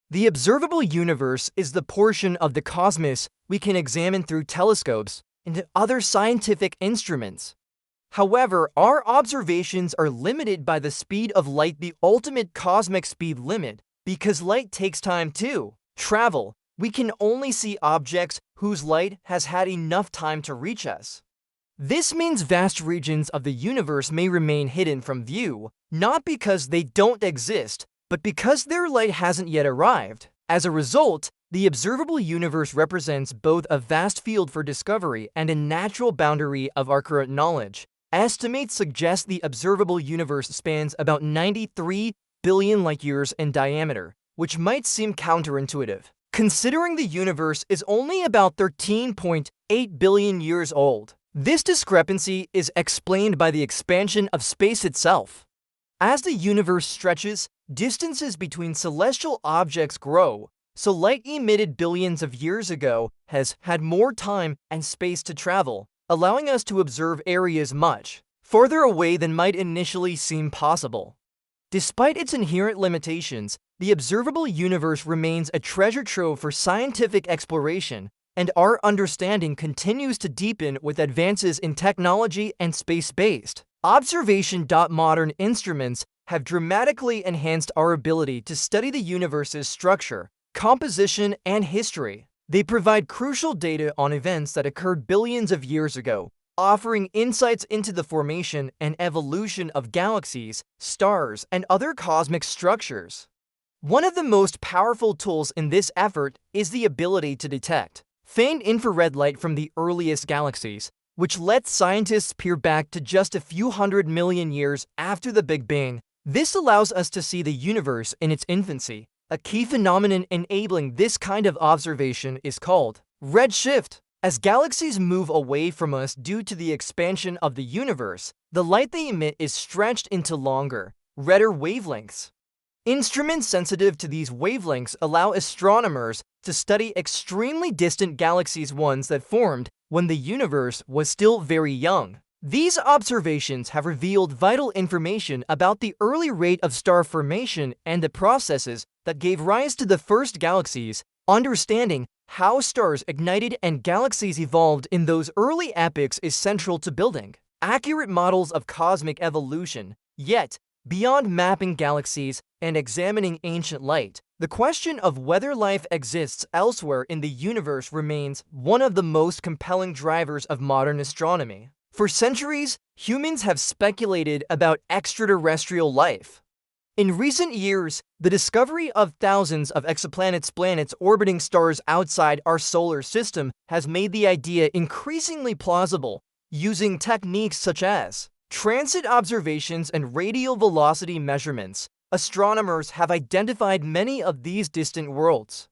The observable universe is the portion of the cosmos we can examine through telescopes and other scientific instruments. However, our observations are limited by the speed of light, the ultimate cosmic speed limit, because light takes time to travel. We can only see objects whose light has had enough time to reach us. This means vast regions of the universe may remain hidden from view, not because they don't exist, but because their light hasn't yet arrived. As a result, the observable universe represents both a vast field for discovery and a natural boundary of our current knowledge. Estimates suggest the observable universe spans about 93 billion light-years in diameter, which might seem counterintuitive, considering the universe is only about 13.8 billion years old. This discrepancy is explained by the expansion of space itself. As the universe stretches, distances between celestial objects grow, so light emitted billions of years ago has had more time and space to travel, allowing us to observe areas much further away than might initially seem possible. Despite its inherent limitations, the observable universe remains a treasure trove for scientific exploration, and our understanding continues to deepen with advances in technology and space-based observation. Modern instruments have dramatically enhanced our ability to study the universe's structure, composition, and history. They provide crucial data on events that occurred billions of years ago, offering insights into the formation and evolution of galaxies, stars, and other cosmic structures. One of the most powerful tools in this effort is the ability to detect faint infrared light from the earliest galaxies, which lets scientists peer back to just a few 100 million years after the Big Bang. This allows us to see the universe in its infancy. A key phenomenon enabling this kind of observation is called redshift. As galaxies move away from us due to the expansion of the universe, the light they emit is stretched into longer, redder wavelengths. Instruments sensitive to these wavelengths allow astronomers to study extremely distant galaxies, ones that formed when the universe was still very young. These observations have revealed vital information about the early rate of star formation and the processes that gave rise to the first galaxies. Understanding how stars ignited and galaxies evolved in those early epochs is central to building accurate models of cosmic evolution. Yet, beyond mapping galaxies and examining ancient light, the question of whether life exists elsewhere in the universe remains one of the most compelling drivers of modern astronomy. For centuries, humans have speculated about extraterrestrial life. In recent years, the discovery of thousands of exoplanets, planets orbiting stars outside our solar system, has made the idea increasingly plausible. Using techniques such as transit observations and radial velocity measurements, astronomers have identified many of these distant worlds.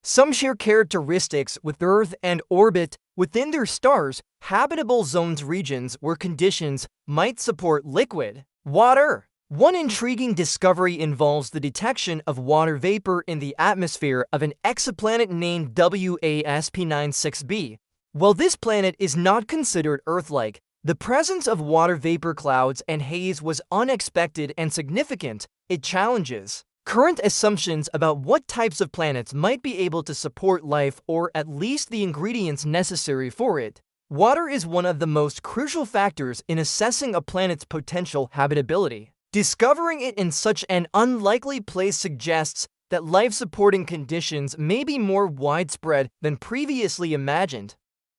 Some share characteristics with Earth and orbit within their stars, habitable zones, regions where conditions might support liquid water. One intriguing discovery involves the detection of water vapor in the atmosphere of an exoplanet named WASP-96b. While this planet is not considered Earth-like, the presence of water vapor clouds and haze was unexpected and significant. It challenges current assumptions about what types of planets might be able to support life, or at least the ingredients necessary for it. Water is one of the most crucial factors in assessing a planet's potential habitability. Discovering it in such an unlikely place suggests that life-supporting conditions may be more widespread than previously imagined.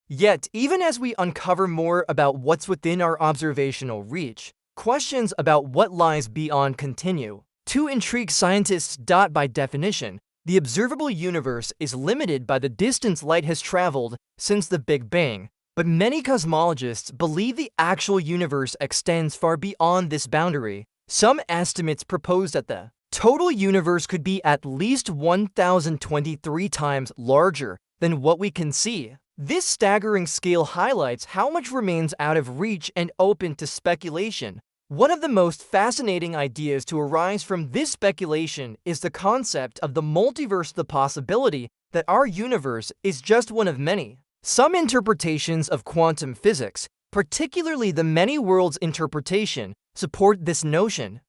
Yet, even as we uncover more about what's within our observational reach, questions about what lies beyond continue to intrigue scientists. By definition, the observable universe is limited by the distance light has traveled since the Big Bang, but many cosmologists believe the actual universe extends far beyond this boundary. Some estimates propose that the total universe could be at least 1,023 times larger than what we can see. This staggering scale highlights how much remains out of reach and open to speculation. One of the most fascinating ideas to arise from this speculation is the concept of the multiverse, the possibility that our universe is just one of many. Some interpretations of quantum physics, particularly the many worlds interpretation, support this notion.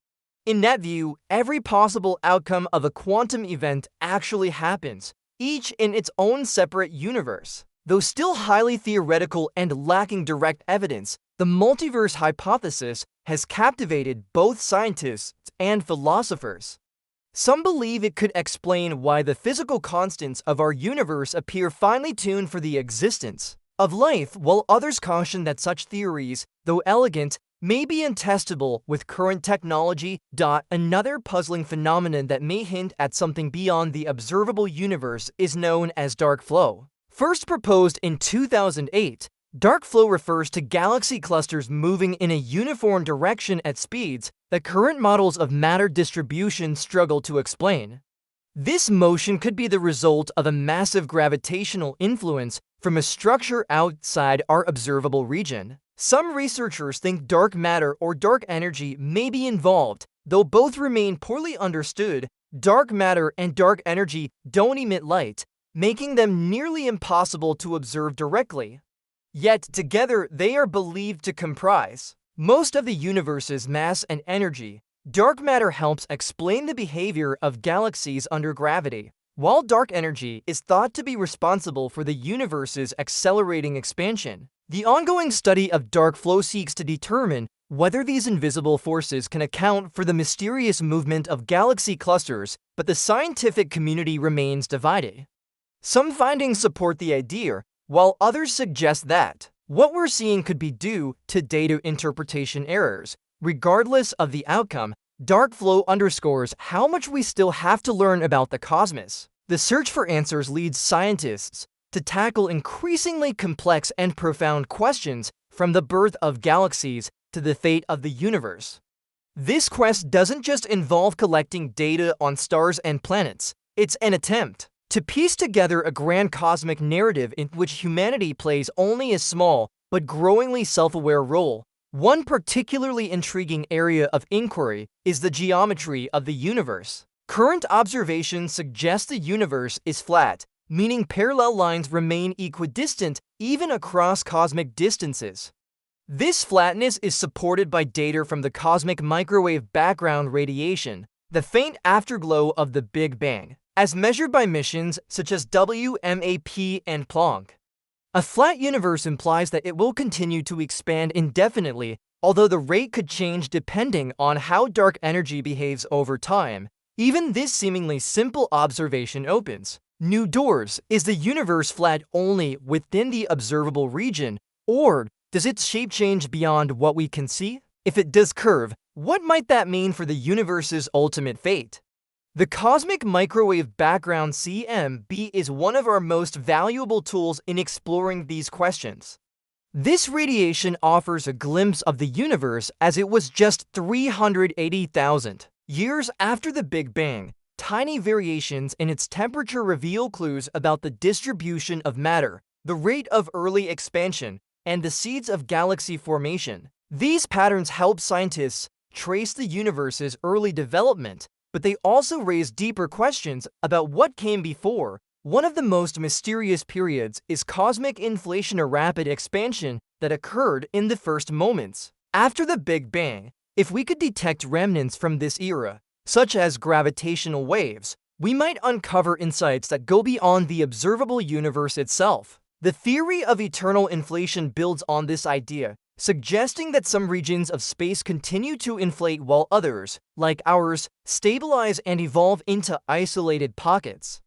In that view, every possible outcome of a quantum event actually happens, each in its own separate universe. Though still highly theoretical and lacking direct evidence, the multiverse hypothesis has captivated both scientists and philosophers. Some believe it could explain why the physical constants of our universe appear finely tuned for the existence of life, while others caution that such theories, though elegant, may be untestable with current technology. Another puzzling phenomenon that may hint at something beyond the observable universe is known as dark flow. First proposed in 2008, dark flow refers to galaxy clusters moving in a uniform direction at speeds that current models of matter distribution struggle to explain. This motion could be the result of a massive gravitational influence from a structure outside our observable region. Some researchers think dark matter or dark energy may be involved, though both remain poorly understood. Dark matter and dark energy don't emit light, making them nearly impossible to observe directly. Yet together they are believed to comprise most of the universe's mass and energy. Dark matter helps explain the behavior of galaxies under gravity, while dark energy is thought to be responsible for the universe's accelerating expansion. The ongoing study of dark flow seeks to determine whether these invisible forces can account for the mysterious movement of galaxy clusters, but the scientific community remains divided. Some findings support the idea, while others suggest that what we're seeing could be due to data interpretation errors. Regardless of the outcome, dark flow underscores how much we still have to learn about the cosmos. The search for answers leads scientists to tackle increasingly complex and profound questions, from the birth of galaxies to the fate of the universe. This quest doesn't just involve collecting data on stars and planets. It's an attempt to piece together a grand cosmic narrative in which humanity plays only a small but growingly self-aware role. One particularly intriguing area of inquiry is the geometry of the universe. Current observations suggest the universe is flat, meaning parallel lines remain equidistant even across cosmic distances. This flatness is supported by data from the cosmic microwave background radiation, the faint afterglow of the Big Bang, as measured by missions such as WMAP and Planck. A flat universe implies that it will continue to expand indefinitely, although the rate could change depending on how dark energy behaves over time. Even this seemingly simple observation opens new doors. Is the universe flat only within the observable region, or does its shape change beyond what we can see? If it does curve, what might that mean for the universe's ultimate fate? The cosmic microwave background (CMB) is one of our most valuable tools in exploring these questions. This radiation offers a glimpse of the universe as it was just 380,000 years after the Big Bang. Tiny variations in its temperature reveal clues about the distribution of matter, the rate of early expansion, and the seeds of galaxy formation. These patterns help scientists trace the universe's early development, but they also raise deeper questions about what came before. One of the most mysterious periods is cosmic inflation, a rapid expansion that occurred in the first moments after the Big Bang. If we could detect remnants from this era, such as gravitational waves, we might uncover insights that go beyond the observable universe itself. The theory of eternal inflation builds on this idea, suggesting that some regions of space continue to inflate while others, like ours, stabilize and evolve into isolated pockets.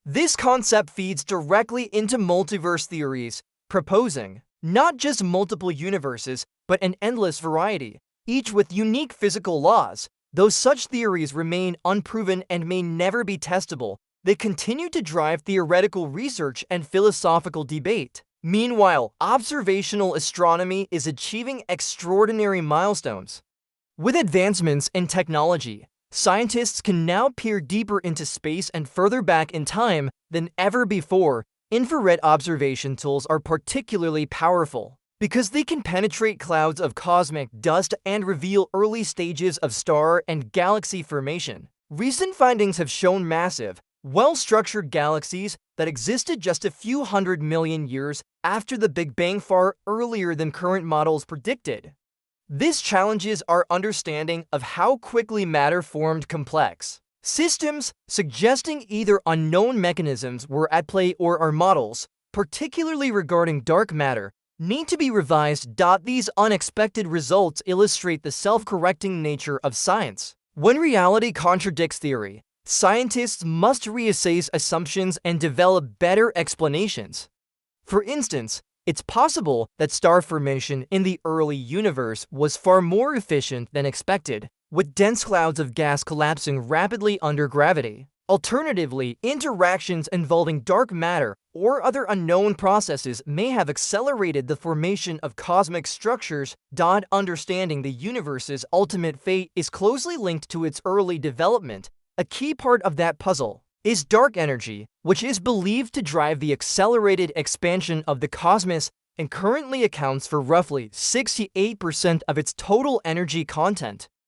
This concept feeds directly into multiverse theories, proposing not just multiple universes, but an endless variety, each with unique physical laws. Though such theories remain unproven and may never be testable, they continue to drive theoretical research and philosophical debate. Meanwhile, observational astronomy is achieving extraordinary milestones. With advancements in technology, scientists can now peer deeper into space and further back in time than ever before. Infrared observation tools are particularly powerful because they can penetrate clouds of cosmic dust and reveal early stages of star and galaxy formation. Recent findings have shown massive, well-structured galaxies that existed just a few 100 million years after the Big Bang, far earlier than current models predicted. This challenges our understanding of how quickly matter formed complex systems, suggesting either unknown mechanisms were at play or our models, particularly regarding dark matter, need to be revised. These unexpected results illustrate the self-correcting nature of science. When reality contradicts theory, scientists must reassess assumptions and develop better explanations. For instance, it's possible that star formation in the early universe was far more efficient than expected, with dense clouds of gas collapsing rapidly under gravity. Alternatively, interactions involving dark matter or other unknown processes may have accelerated the formation of cosmic structures. Understanding the universe's ultimate fate is closely linked to its early development. A key part of that puzzle is dark energy, which is believed to drive the accelerated expansion of the cosmos and currently accounts for roughly 68% of its total energy content.